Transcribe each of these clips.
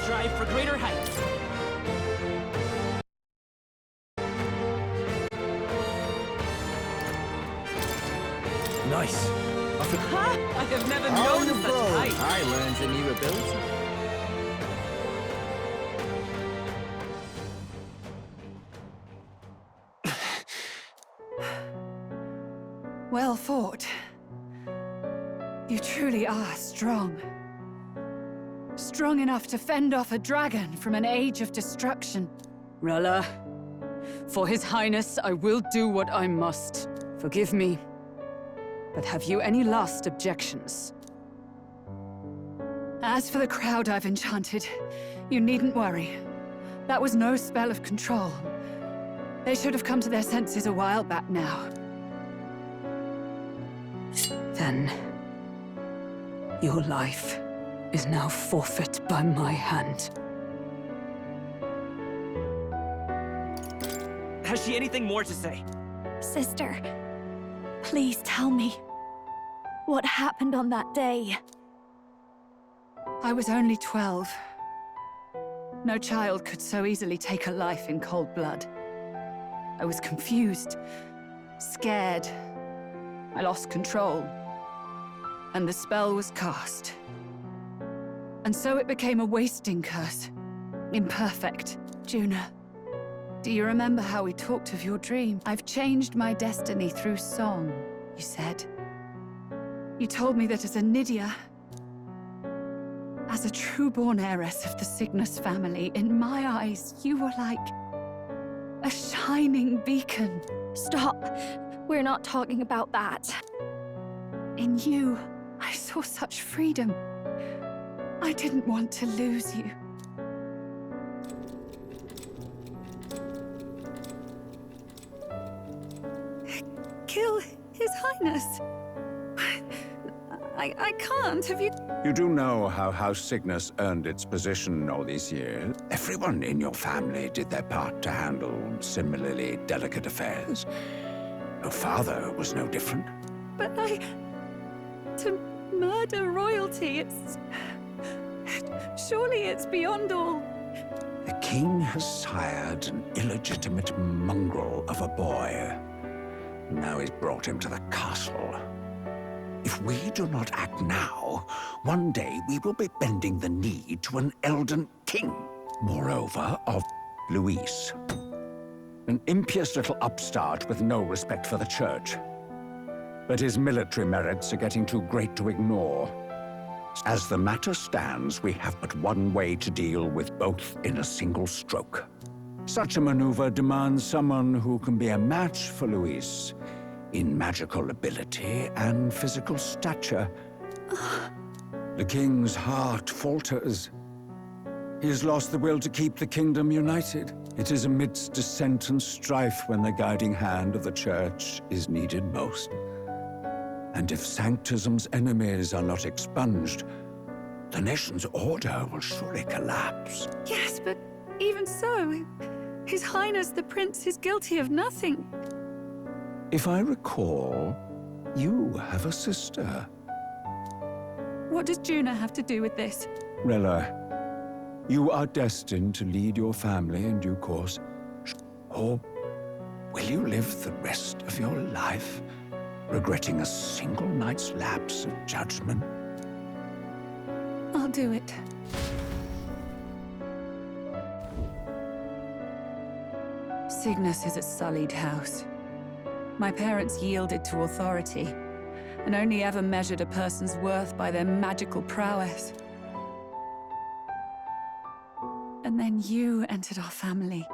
strive for greater heights. Nice. Ha! I have never known such height. I learned a new ability. Well fought. You truly are strong. Strong enough to fend off a dragon from an age of destruction. Rella, for His Highness, I will do what I must. Forgive me, but have you any last objections? As for the crowd I've enchanted, you needn't worry. That was no spell of control. They should have come to their senses a while back now. Then, your life is now forfeit by my hand. Has she anything more to say? Sister, please tell me. What happened on that day? I was only 12. No child could so easily take a life in cold blood. I was confused, scared. I lost control. And the spell was cast. And so it became a wasting curse. Imperfect. Juna, do you remember how we talked of your dream? I've changed my destiny through song, you said. You told me that as a Nydia, as a true-born heiress of the Cygnus family, in my eyes, you were like a shining beacon. Stop. We're not talking about that. In you, I saw such freedom. I didn't want to lose you. Kill His Highness. I can't. Have you... You do know how House Cygnus earned its position all these years. Everyone in your family did their part to handle similarly delicate affairs. Your father was no different. But to murder royalty, it's... Surely it's beyond all. The king has sired an illegitimate mongrel of a boy. Now he's brought him to the castle. If we do not act now, one day we will be bending the knee to an Elden king. Moreover, of Luis. An impious little upstart with no respect for the church. But his military merits are getting too great to ignore. As the matter stands, we have but one way to deal with both in a single stroke. Such a maneuver demands someone who can be a match for Luis in magical ability and physical stature. The king's heart falters. He has lost the will to keep the kingdom united. It is amidst dissent and strife when the guiding hand of the church is needed most. And if Sanctism's enemies are not expunged, the nation's order will surely collapse. Yes, but even so, His Highness the Prince is guilty of nothing. If I recall, you have a sister. What does Juna have to do with this? Rella, you are destined to lead your family in due course. Or will you live the rest of your life regretting a single night's lapse of judgment? I'll do it. Cygnus is a sullied house. My parents yielded to authority, and only ever measured a person's worth by their magical prowess. And then you entered our family.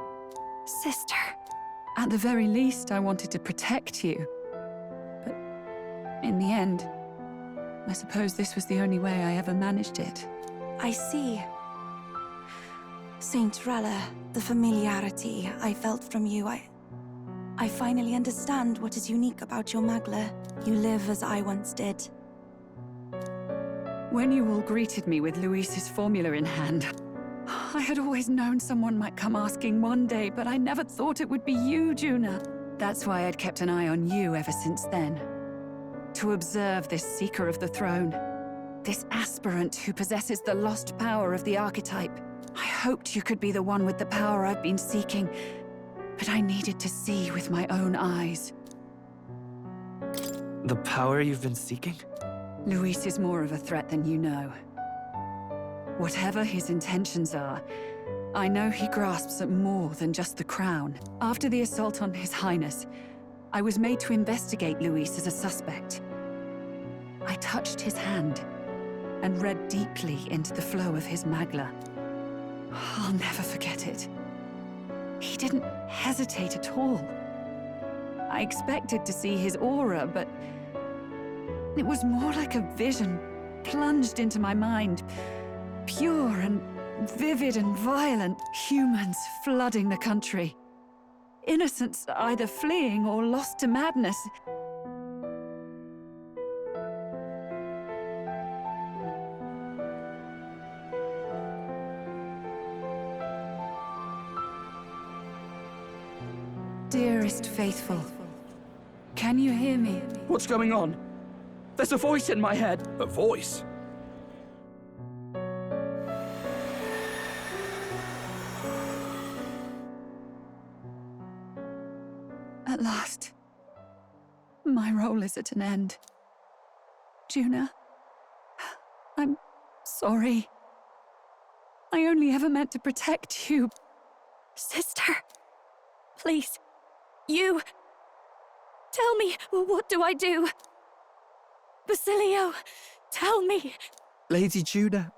Sister. At the very least, I wanted to protect you. But in the end, I suppose this was the only way I ever managed it. I see. Saint Rella, the familiarity I felt from you, I finally understand what is unique about your Magla. You live as I once did. When you all greeted me with Luis's formula in hand, I had always known someone might come asking one day, but I never thought it would be you, Juna. That's why I'd kept an eye on you ever since then. To observe this seeker of the throne. This aspirant who possesses the lost power of the archetype. I hoped you could be the one with the power I've been seeking, but I needed to see with my own eyes. The power you've been seeking? Luis is more of a threat than you know. Whatever his intentions are, I know he grasps at more than just the crown. After the assault on His Highness, I was made to investigate Luis as a suspect. I touched his hand and read deeply into the flow of his magla. I'll never forget it. He didn't hesitate at all. I expected to see his aura, but it was more like a vision plunged into my mind. Pure and vivid and violent, humans flooding the country. Innocents either fleeing or lost to madness. Dearest Faithful, can you hear me? What's going on? There's a voice in my head. A voice? At last, my role is at an end. Juna, I'm sorry. I only ever meant to protect you. Sister, please, you... Tell me, what do I do? Basilio, tell me. Lady Juna.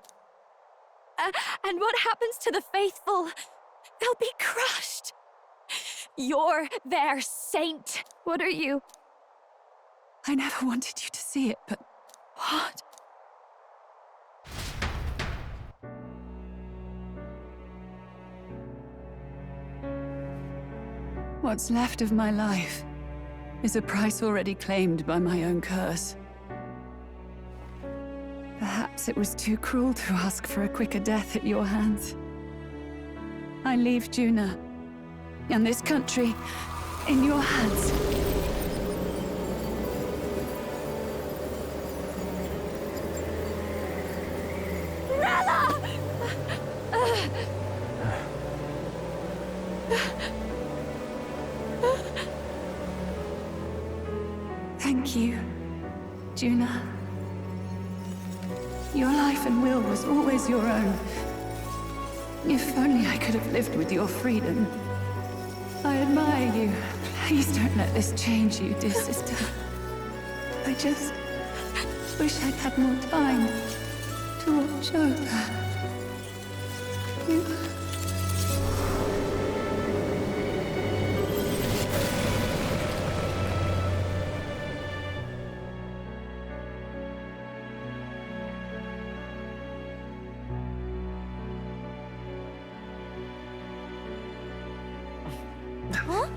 And what happens to the faithful? They'll be crushed. You're their saint. What are you? I never wanted you to see it, but... What? What's left of my life is a price already claimed by my own curse. Perhaps it was too cruel to ask for a quicker death at your hands. I leave Juna and this country in your hands. Rella! Thank you, Juna. Your life and will was always your own. If only I could have lived with your freedom. I admire you. Please don't let this change you, dear sister. I just wish I'd had more time to watch over you. Huh?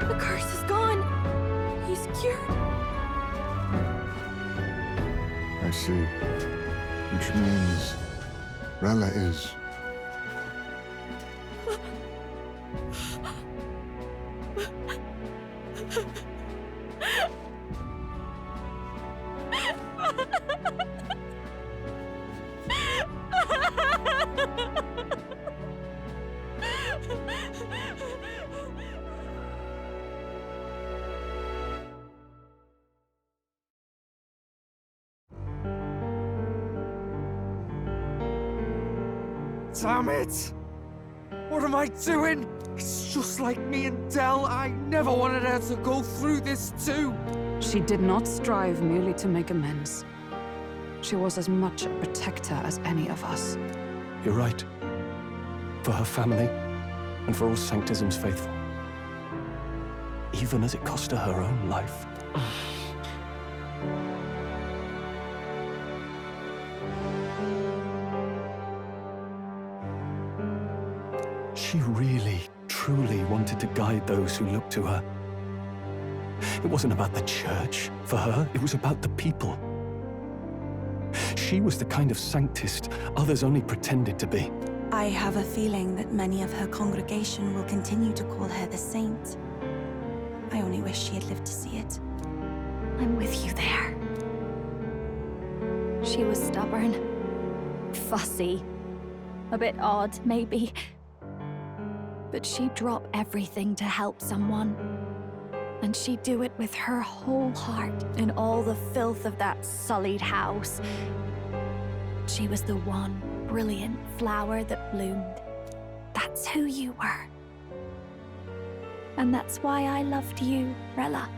The curse is gone. He's cured. I see. Which means Rella is... Damn it! What am I doing? It's just like me and Del. I never wanted her to go through this too. She did not strive merely to make amends. She was as much a protector as any of us. You're right. For her family, and for all Sanctism's faithful. Even as it cost her her own life. She really, truly wanted to guide those who looked to her. It It wasn't about the church for her, it was about the people. She was the kind of sanctist others only pretended to be. I have a feeling that many of her congregation will continue to call her the saint. I only wish she had lived to see it. I'm with you there. She was stubborn, fussy, a bit odd, maybe. But she'd drop everything to help someone. And she'd do it with her whole heart in all the filth of that sullied house. She was the one brilliant flower that bloomed. That's who you were. And that's why I loved you, Rella.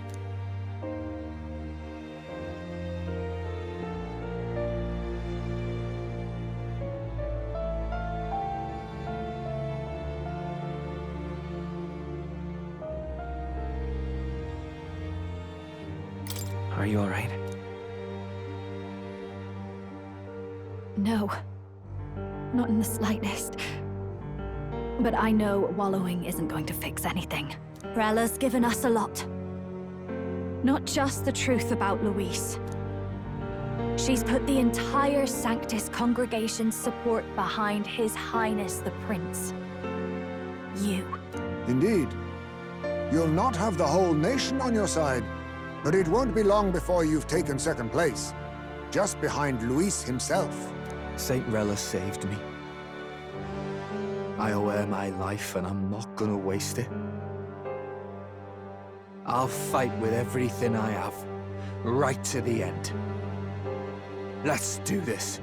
Are you all right? No. Not in the slightest. But I know wallowing isn't going to fix anything. Rella's given us a lot. Not just the truth about Luis. She's put the entire Sanctus congregation's support behind His Highness the Prince. You. Indeed. You'll not have the whole nation on your side, but it won't be long before you've taken second place, just behind Luis himself. Saint Rella saved me. I owe her my life, and I'm not gonna waste it. I'll fight with everything I have, right to the end. Let's do this.